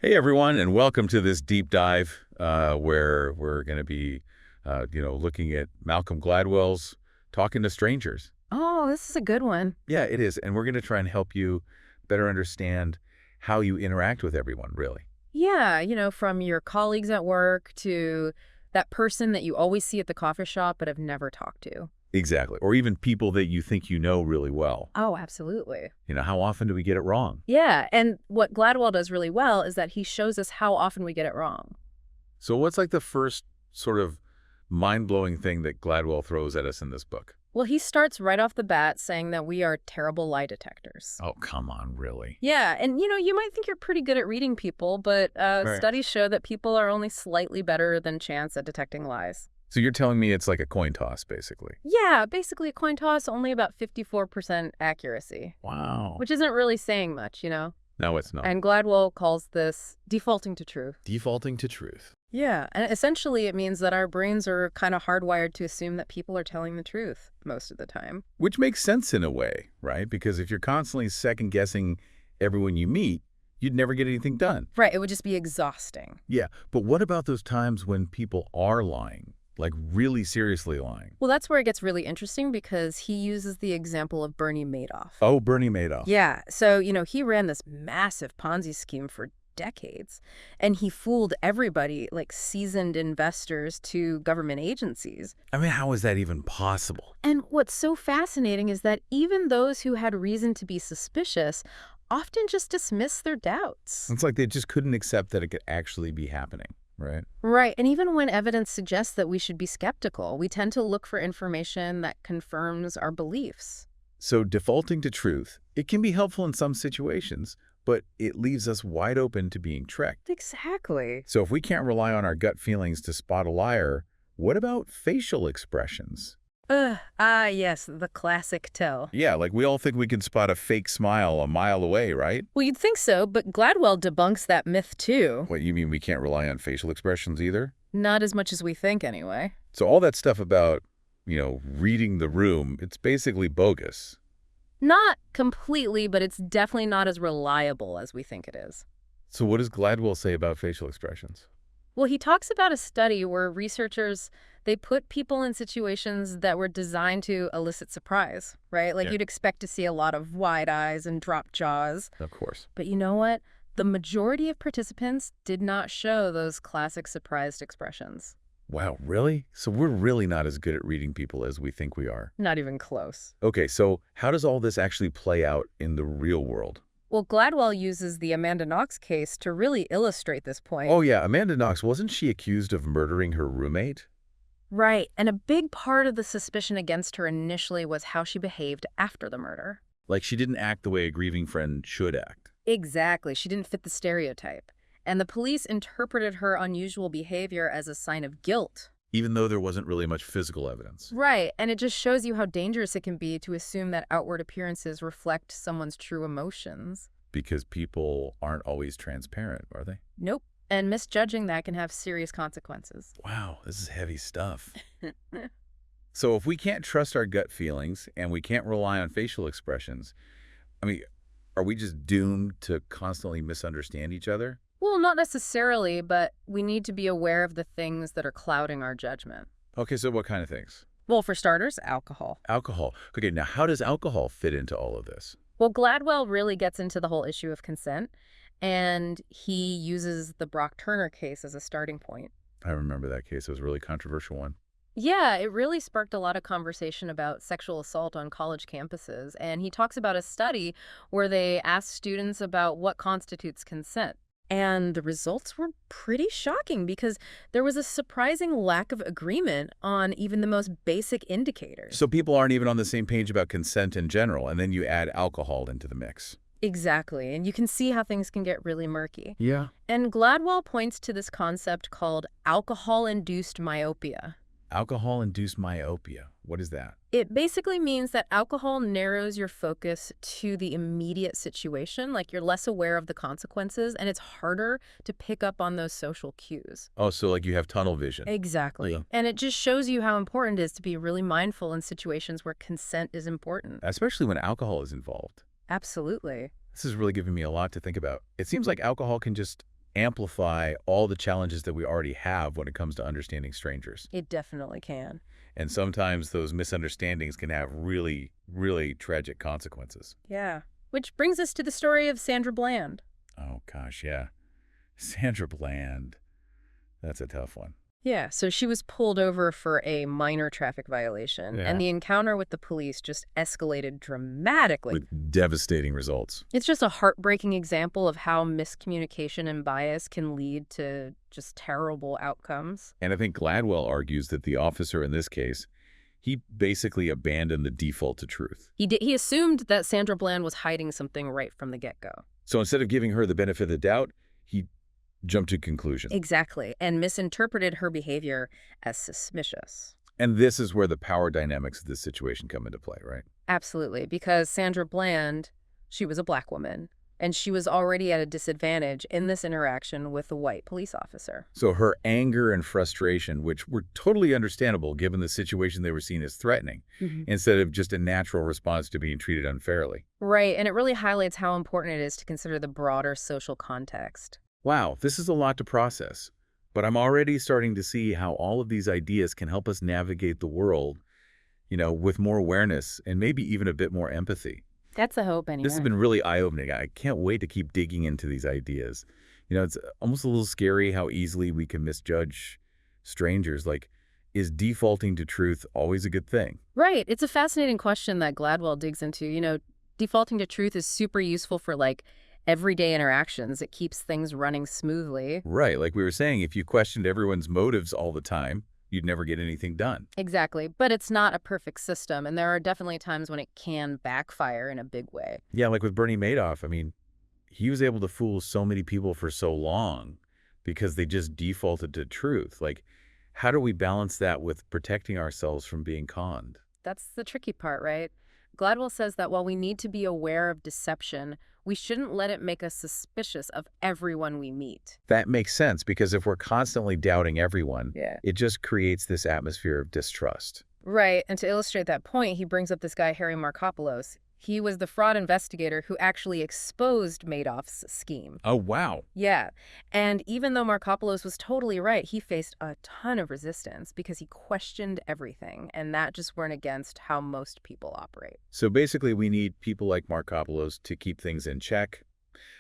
Hey everyone, and welcome to this deep dive where we're going to be, looking at Malcolm Gladwell's Talking to Strangers. Oh, this is a good one. Yeah, it is, and we're going to try and help you better understand how you interact with everyone, really. Yeah, from your colleagues at work to that person that you always see at the coffee shop but have never talked to. Exactly, or even people that you think you know really well. Oh, absolutely. How often do we get it wrong? Yeah, and what Gladwell does really well is that he shows us how often we get it wrong. So what's like the first sort of mind-blowing thing that Gladwell throws at us in this book? Well, he starts right off the bat saying that we are terrible lie detectors. Oh, come on, really? Yeah, and you might think you're pretty good at reading people, but Right. studies show that people are only slightly better than chance at detecting lies. So you're telling me it's like a coin toss, basically? Yeah, basically a coin toss, only about 54% accuracy, Wow. which isn't really saying much. No, it's not. And Gladwell calls this defaulting to truth. Defaulting to truth. Yeah, and essentially it means that our brains are kind of hardwired to assume that people are telling the truth most of the time. Which makes sense in a way, right? Because if you're constantly second-guessing everyone you meet, you'd never get anything done. Right, it would just be exhausting. Yeah, but what about those times when people are lying? Like really seriously lying? Well, that's where it gets really interesting because he uses the example of Bernie Madoff. Oh, Bernie Madoff. Yeah, so, he ran this massive Ponzi scheme for decades, and he fooled everybody, like seasoned investors to government agencies. I mean, how is that even possible? And what's so fascinating is that even those who had reason to be suspicious often just dismiss their doubts. It's like they just couldn't accept that it could actually be happening, right? Right, and even when evidence suggests that we should be skeptical, we tend to look for information that confirms our beliefs. So defaulting to truth, it can be helpful in some situations, but it leaves us wide open to being tricked. Exactly. So if we can't rely on our gut feelings to spot a liar, what about facial expressions? Yes, the classic tell. Yeah, like we all think we can spot a fake smile a mile away, right? Well, you'd think so, but Gladwell debunks that myth too. What, you mean we can't rely on facial expressions either? Not as much as we think, anyway. So all that stuff about, reading the room, it's basically bogus. Not completely, but it's definitely not as reliable as we think it is. So what does Gladwell say about facial expressions? Well, he talks about a study where researchers, they put people in situations that were designed to elicit surprise, right? Like Yeah. you'd expect to see a lot of wide eyes and dropped jaws. Of course. But you know what? The majority of participants did not show those classic surprised expressions. Wow, really? So we're really not as good at reading people as we think we are. Not even close. Okay, so how does all this actually play out in the real world? Well, Gladwell uses the Amanda Knox case to really illustrate this point. Oh yeah, Amanda Knox, wasn't she accused of murdering her roommate? Right, and a big part of the suspicion against her initially was how she behaved after the murder. Like she didn't act the way a grieving friend should act. Exactly, she didn't fit the stereotype. And the police interpreted her unusual behavior as a sign of guilt. Even though there wasn't really much physical evidence. Right, and it just shows you how dangerous it can be to assume that outward appearances reflect someone's true emotions. Because people aren't always transparent, are they? Nope. And misjudging that can have serious consequences. Wow, this is heavy stuff. So if we can't trust our gut feelings and we can't rely on facial expressions, I mean, are we just doomed to constantly misunderstand each other? Well, not necessarily, but we need to be aware of the things that are clouding our judgment. Okay, so what kind of things? Well, for starters, alcohol. Alcohol. Okay, now how does alcohol fit into all of this? Well, Gladwell really gets into the whole issue of consent, and he uses the Brock Turner case as a starting point. I remember that case. It was a really controversial one. Yeah, it really sparked a lot of conversation about sexual assault on college campuses, and he talks about a study where they asked students about what constitutes consent. And the results were pretty shocking because there was a surprising lack of agreement on even the most basic indicators. So people aren't even on the same page about consent in general, and then you add alcohol into the mix. Exactly, and you can see how things can get really murky. Yeah. And Gladwell points to this concept called alcohol-induced myopia. Alcohol-induced myopia. What is that? It basically means that alcohol narrows your focus to the immediate situation, like you're less aware of the consequences, and it's harder to pick up on those social cues. Oh, so like you have tunnel vision. Exactly. Yeah. And it just shows you how important it is to be really mindful in situations where consent is important. Especially when alcohol is involved. Absolutely. This is really giving me a lot to think about. It seems like alcohol can just amplify all the challenges that we already have when it comes to understanding strangers. It definitely can. And sometimes those misunderstandings can have really, really tragic consequences. Yeah. Which brings us to the story of Sandra Bland. Oh, gosh, yeah. Sandra Bland. That's a tough one. Yeah, so she was pulled over for a minor traffic violation, Yeah. and the encounter with the police just escalated dramatically. With devastating results. It's just a heartbreaking example of how miscommunication and bias can lead to just terrible outcomes. And I think Gladwell argues that the officer in this case, he basically abandoned the default to truth. He assumed that Sandra Bland was hiding something right from the get-go. So instead of giving her the benefit of the doubt, he jumped to conclusions. Exactly, and misinterpreted her behavior as suspicious. And this is where the power dynamics of this situation come into play, right? Absolutely, because Sandra Bland, she was a black woman, and she was already at a disadvantage in this interaction with a white police officer. So her anger and frustration, which were totally understandable given the situation they were seen as threatening, instead of just a natural response to being treated unfairly. Right, and it really highlights how important it is to consider the broader social context. Wow, this is a lot to process. But I'm already starting to see how all of these ideas can help us navigate the world, with more awareness and maybe even a bit more empathy. That's the hope, anyway. This has been really eye-opening. I can't wait to keep digging into these ideas. It's almost a little scary how easily we can misjudge strangers. Like, is defaulting to truth always a good thing? Right, it's a fascinating question that Gladwell digs into. Defaulting to truth is super useful for, everyday interactions. It keeps things running smoothly. Right, like we were saying, if you questioned everyone's motives all the time, you'd never get anything done. Exactly, but it's not a perfect system, and there are definitely times when it can backfire in a big way. Yeah, like with Bernie Madoff, he was able to fool so many people for so long because they just defaulted to truth. Like, how do we balance that with protecting ourselves from being conned? That's the tricky part, right? Gladwell says that while we need to be aware of deception, we shouldn't let it make us suspicious of everyone we meet. That makes sense, because if we're constantly doubting everyone, Yeah. it just creates this atmosphere of distrust. Right, and to illustrate that point, he brings up this guy, Harry Markopoulos. He was the fraud investigator who actually exposed Madoff's scheme. Oh, wow. Yeah, and even though Markopoulos was totally right, he faced a ton of resistance because he questioned everything, and that just went against how most people operate. So basically, we need people like Markopoulos to keep things in check.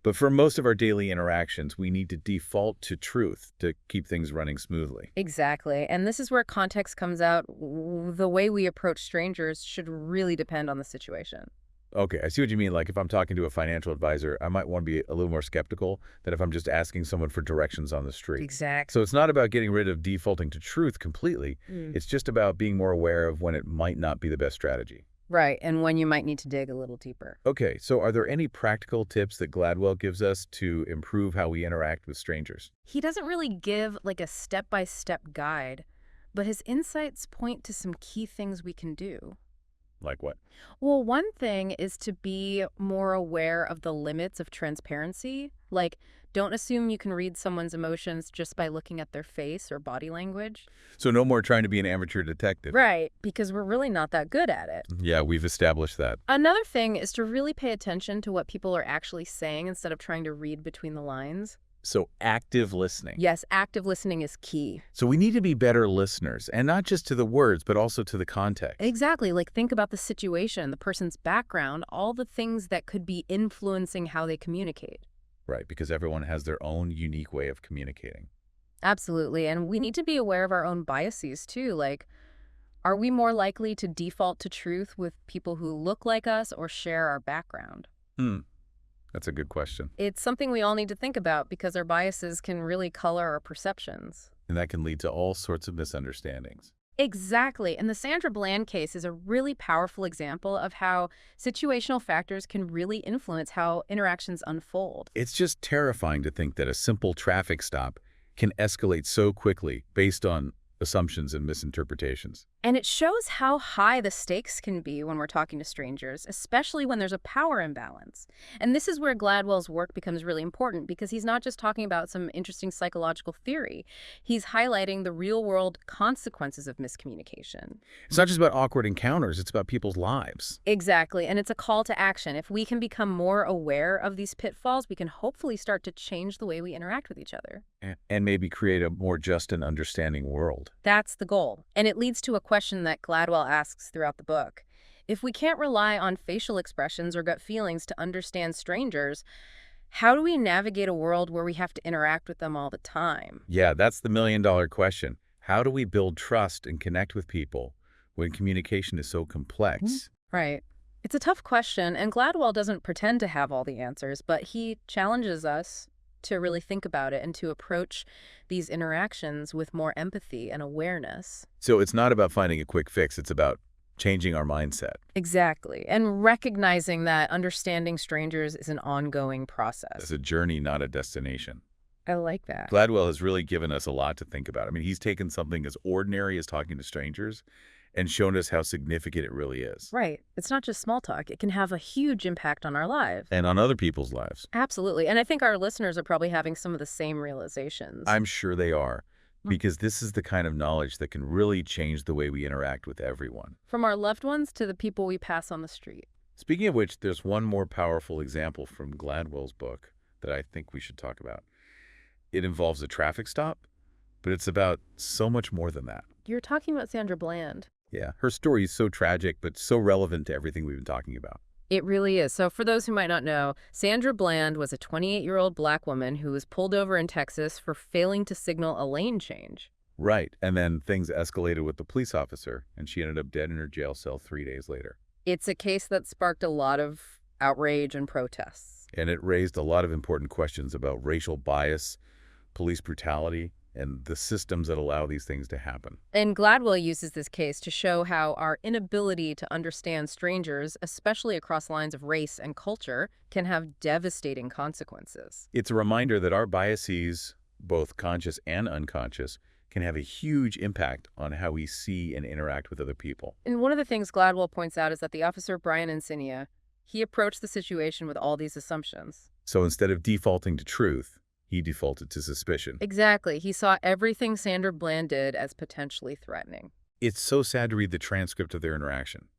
But for most of our daily interactions, we need to default to truth to keep things running smoothly. Exactly, and this is where context comes out. The way we approach strangers should really depend on the situation. Okay, I see what you mean. Like if I'm talking to a financial advisor, I might want to be a little more skeptical than if I'm just asking someone for directions on the street. Exactly. So it's not about getting rid of defaulting to truth completely. Mm. It's just about being more aware of when it might not be the best strategy. Right, and when you might need to dig a little deeper. Okay, so are there any practical tips that Gladwell gives us to improve how we interact with strangers? He doesn't really give a step-by-step guide, but his insights point to some key things we can do. Like what? Well, one thing is to be more aware of the limits of transparency. Don't assume you can read someone's emotions just by looking at their face or body language. So no more trying to be an amateur detective. Right, because we're really not that good at it. Yeah, we've established that. Another thing is to really pay attention to what people are actually saying instead of trying to read between the lines. So active listening. Yes, active listening is key. So we need to be better listeners, and not just to the words, but also to the context. Exactly. Think about the situation, the person's background, all the things that could be influencing how they communicate. Right, because everyone has their own unique way of communicating. Absolutely. And we need to be aware of our own biases, too. Are we more likely to default to truth with people who look like us or share our background? That's a good question. It's something we all need to think about because our biases can really color our perceptions. And that can lead to all sorts of misunderstandings. Exactly. And the Sandra Bland case is a really powerful example of how situational factors can really influence how interactions unfold. It's just terrifying to think that a simple traffic stop can escalate so quickly based on assumptions and misinterpretations. And it shows how high the stakes can be when we're talking to strangers, especially when there's a power imbalance. And this is where Gladwell's work becomes really important because he's not just talking about some interesting psychological theory. He's highlighting the real-world consequences of miscommunication. It's not just about awkward encounters, it's about people's lives. Exactly, and it's a call to action. If we can become more aware of these pitfalls, we can hopefully start to change the way we interact with each other. And maybe create a more just and understanding world. That's the goal. And it leads to a question that Gladwell asks throughout the book. If we can't rely on facial expressions or gut feelings to understand strangers, how do we navigate a world where we have to interact with them all the time? Yeah, that's the million-dollar question. How do we build trust and connect with people when communication is so complex? Right. It's a tough question, and Gladwell doesn't pretend to have all the answers, but he challenges us to really think about it and to approach these interactions with more empathy and awareness. So it's not about finding a quick fix, it's about changing our mindset. Exactly. And recognizing that understanding strangers is an ongoing It's process. a journey, not a destination. I like that. Gladwell has really given us a lot to think about. I mean, he's taken something as ordinary as talking to strangers and shown us how significant it really is. Right. It's not just small talk. It can have a huge impact on our lives. And on other people's lives. Absolutely. And I think our listeners are probably having some of the same realizations. I'm sure they are, because this is the kind of knowledge that can really change the way we interact with everyone. From our loved ones to the people we pass on the street. Speaking of which, there's one more powerful example from Gladwell's book that I think we should talk about. It involves a traffic stop, but it's about so much more than that. You're talking about Sandra Bland. Yeah, her story is so tragic, but so relevant to everything we've been talking about. It really is. So for those who might not know, Sandra Bland was a 28-year-old black woman who was pulled over in Texas for failing to signal a lane change. Right, and then things escalated with the police officer, and she ended up dead in her jail cell 3 days later. It's a case that sparked a lot of outrage and protests. And it raised a lot of important questions about racial bias, police brutality, and the systems that allow these things to happen. And Gladwell uses this case to show how our inability to understand strangers, especially across lines of race and culture, can have devastating consequences. It's a reminder that our biases, both conscious and unconscious, can have a huge impact on how we see and interact with other people. And one of the things Gladwell points out is that the officer, Brian Encinia, he approached the situation with all these assumptions. So instead of defaulting to truth, he defaulted to suspicion. Exactly. He saw everything Sandra Bland did as potentially threatening. It's so sad to read the transcript of their interaction.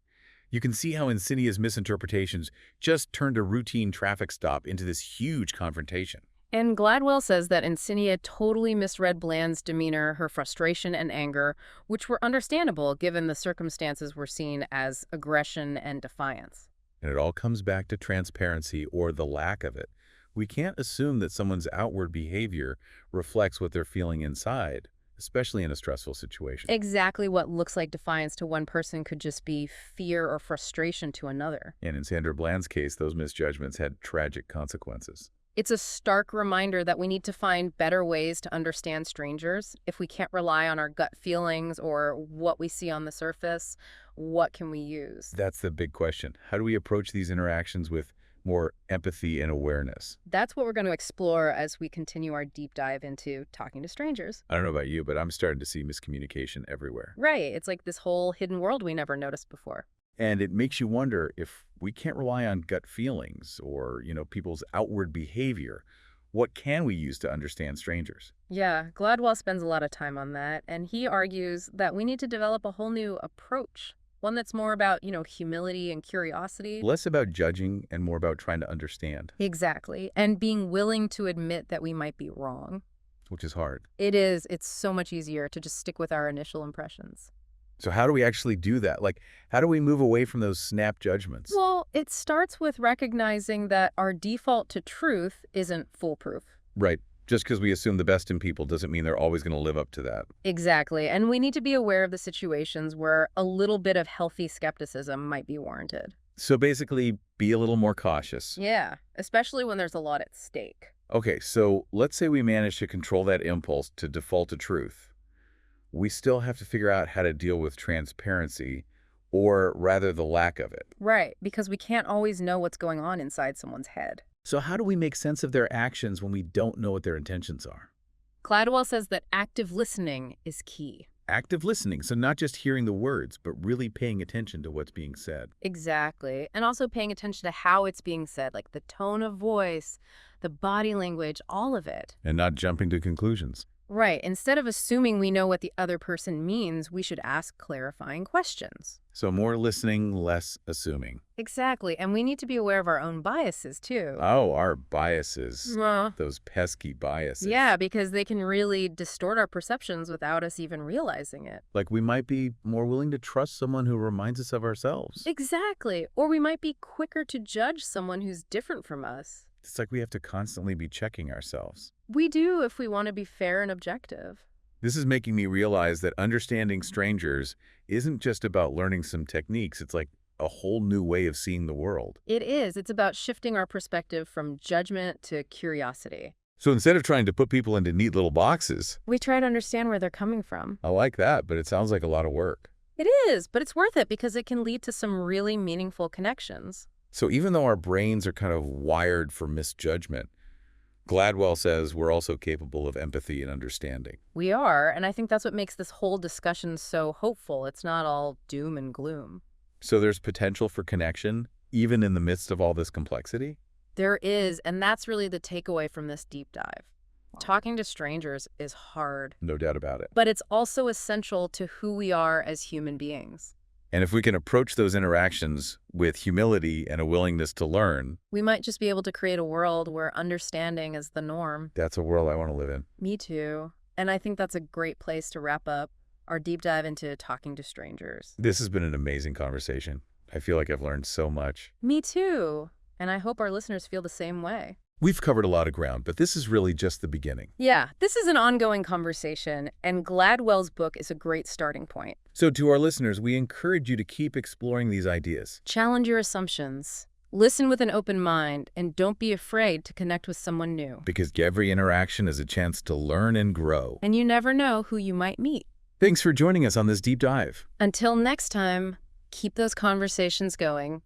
You can see how Encinia's misinterpretations just turned a routine traffic stop into this huge confrontation. And Gladwell says that Encinia totally misread Bland's demeanor, her frustration and anger, which were understandable given the circumstances were seen as aggression and defiance. And it all comes back to transparency or the lack of it. We can't assume that someone's outward behavior reflects what they're feeling inside, especially in a stressful situation. Exactly what looks like defiance to one person could just be fear or frustration to another. And in Sandra Bland's case, those misjudgments had tragic consequences. It's a stark reminder that we need to find better ways to understand strangers. If we can't rely on our gut feelings or what we see on the surface, what can we use? That's the big question. How do we approach these interactions with more empathy and awareness? That's what we're going to explore as we continue our deep dive into talking to strangers. I don't know about you, but I'm starting to see miscommunication everywhere. Right. It's like this whole hidden world we never noticed before. And it makes you wonder if we can't rely on gut feelings or, people's outward behavior. What can we use to understand strangers? Yeah, Gladwell spends a lot of time on that, and he argues that we need to develop a whole new approach. One that's more about, humility and curiosity. Less about judging and more about trying to understand. Exactly. And being willing to admit that we might be wrong. Which is hard. It is. It's so much easier to just stick with our initial impressions. So how do we actually do that? How do we move away from those snap judgments? Well, it starts with recognizing that our default to truth isn't foolproof. Right. Just because we assume the best in people doesn't mean they're always going to live up to that. Exactly. And we need to be aware of the situations where a little bit of healthy skepticism might be warranted. So basically, be a little more cautious. Yeah, especially when there's a lot at stake. Okay, so let's say we manage to control that impulse to default to truth. We still have to figure out how to deal with transparency, or rather the lack of it. Right, because we can't always know what's going on inside someone's head. So how do we make sense of their actions when we don't know what their intentions are? Gladwell says that active listening is key. Active listening, so not just hearing the words, but really paying attention to what's being said. Exactly. And also paying attention to how it's being said, like the tone of voice, the body language, all of it. And not jumping to conclusions. Right. Instead of assuming we know what the other person means, we should ask clarifying questions. So more listening, less assuming. Exactly. And we need to be aware of our own biases, too. Oh, our biases. Well, Those pesky biases. yeah, because they can really distort our perceptions without us even realizing it. Like we might be more willing to trust someone who reminds us of ourselves. Exactly. Or we might be quicker to judge someone who's different from us. It's like we have to constantly be checking ourselves. We do if we want to be fair and objective. This is making me realize that understanding strangers isn't just about learning some techniques. It's like a whole new way of seeing the world. It is. It's about shifting our perspective from judgment to curiosity. So instead of trying to put people into neat little boxes, We try to understand where they're coming from. I like that, but it sounds like a lot of work. It is, but it's worth it because it can lead to some really meaningful connections. So even though our brains are kind of wired for misjudgment, Gladwell says we're also capable of empathy and understanding. We are, and I think that's what makes this whole discussion so hopeful. It's not all doom and gloom. So there's potential for connection, even in the midst of all this complexity? There is, and that's really the takeaway from this deep dive. Talking to strangers is hard, No doubt about it. but it's also essential to who we are as human beings. And if we can approach those interactions with humility and a willingness to learn, We might just be able to create a world where understanding is the norm. that's a world I want to live in. Me too. And I think that's a great place to wrap up our deep dive into talking to strangers. This has been an amazing conversation. I feel like I've learned so much. Me too. And I hope our listeners feel the same way. We've covered a lot of ground, but this is really just the beginning. Yeah, this is an ongoing conversation, and Gladwell's book is a great starting point. So to our listeners, we encourage you to keep exploring these ideas. Challenge your assumptions. Listen with an open mind, and don't be afraid to connect with someone new. Because every interaction is a chance to learn and grow. And you never know who you might meet. Thanks for joining us on this deep dive. Until next time, keep those conversations going.